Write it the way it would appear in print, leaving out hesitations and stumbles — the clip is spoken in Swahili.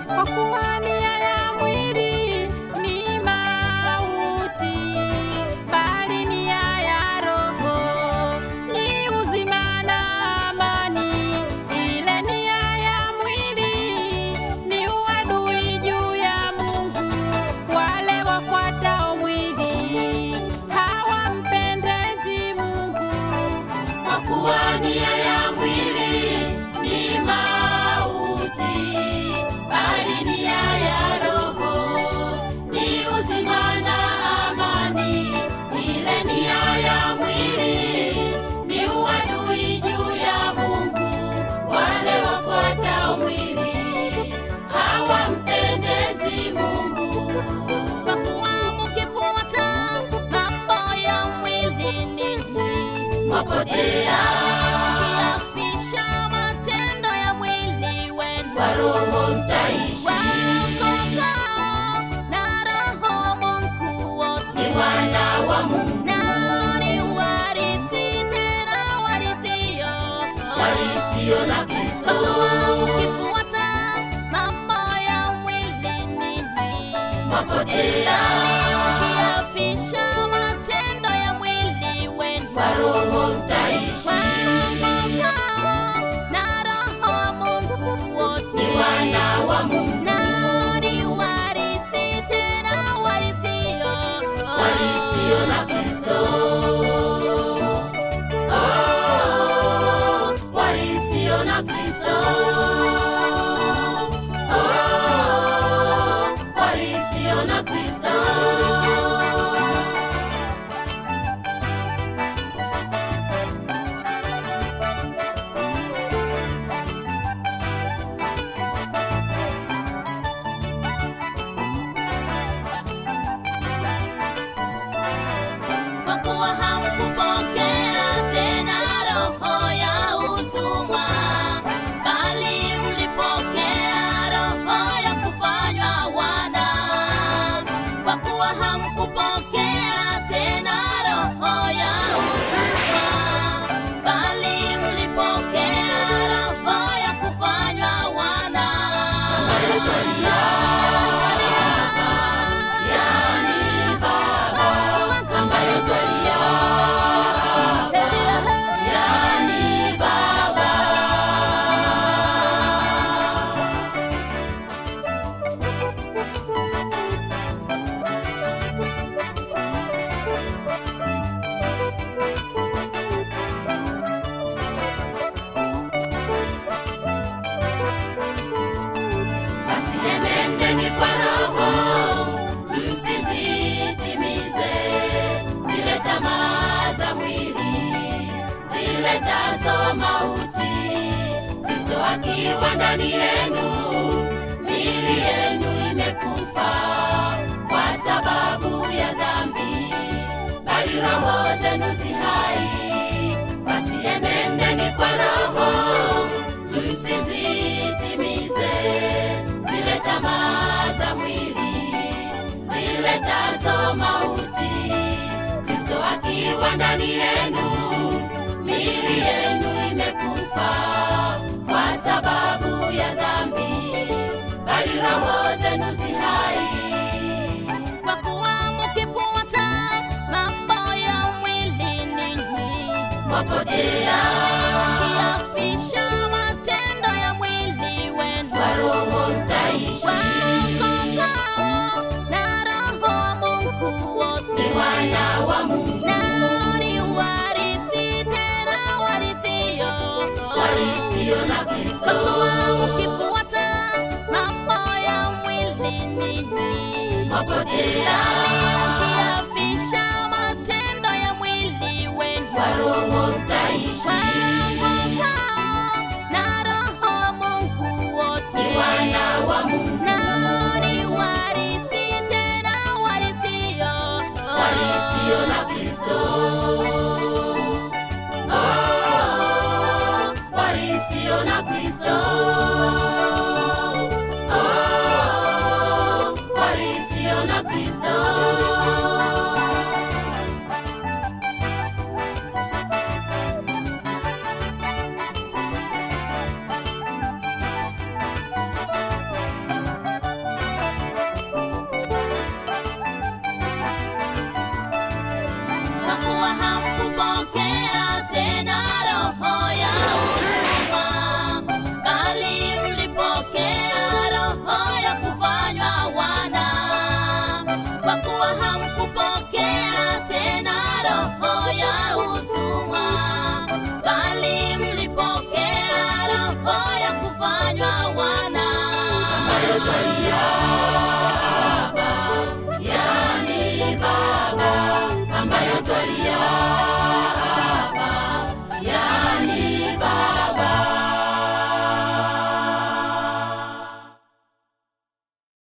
Kwa kuwa nia ya mwili ni mauti, bali nia ya Roho ni uzima na amani. Ile nia ya mwili ni uadui juu ya Mungu. Wale wafuatao mwili hawampendezi Mungu. Kwa kuwa nia ya mwili ni mauti, bali nia ya Roho ni uzima na amani. Ile nia ya mwili ni uadui juu ya Mungu. Wale wafuatao mwili hawampendezi Mungu. Kwa kuwa mkifuata mambo ya mwili ninyi Mwapotea, mkiafisha matendo ya mwili wenu. kwa Roho mtaishi. Waongoza na Roho wa Mungu wote. Ni wana wa Mungu, Na ni warisi tena warisio. warisio na Kristo. Kwa kuwa mkifuata mambo ya mwili ninyi Mwapotea, mkiafisha matendo ya mwili wenu. kwa Roho mtaishi. Waongoza na Roho wa Mungu wote. Ni wana wa Mungu, Na ni warisi tena warisio. warisio na Kristo. Oh, warisio na Kristo. Oh, warisio na Kristo. Kwa kuwa hamkupokea tena roho ya utumwa, bali mlipokea roho ya kufanywa wana. Kwa kuwa hamkupokea tena roho ya utumwa, bali mlipokea roho ya kufanywa wana. Ambayo twalia, yani Baba. Ambayo twalia, yani Baba. Basi enendeni kwa Roho, msizitimize zile tamaa za mwili ziletazo mauti. Kristo akiwa ndani yenu, miili yenu imekufa kwa sababu ya dhambi, bali roho zenu zi hai. Basi enendeni kwa Roho, msizitimize zile tamaa za mwili ziletazo mauti. Kristo akiwa ndani yenu, miili yenu imekufa kwa sababu ya dhambi, bali roho zenu zi hai. Kwa kuwa mkifuata mambo ya mwili ninyi Mwapotea, mkiafisha matendo ya mwili wenu. kwa Roho mtaishi. Waongoza na Roho wa Mungu wote. Ni wana wa Mungu, Na ni warisi tena warisio. warisio na Kristo. Kwa kuwa mkifuata mambo ya mwili ninyi Mwapotea,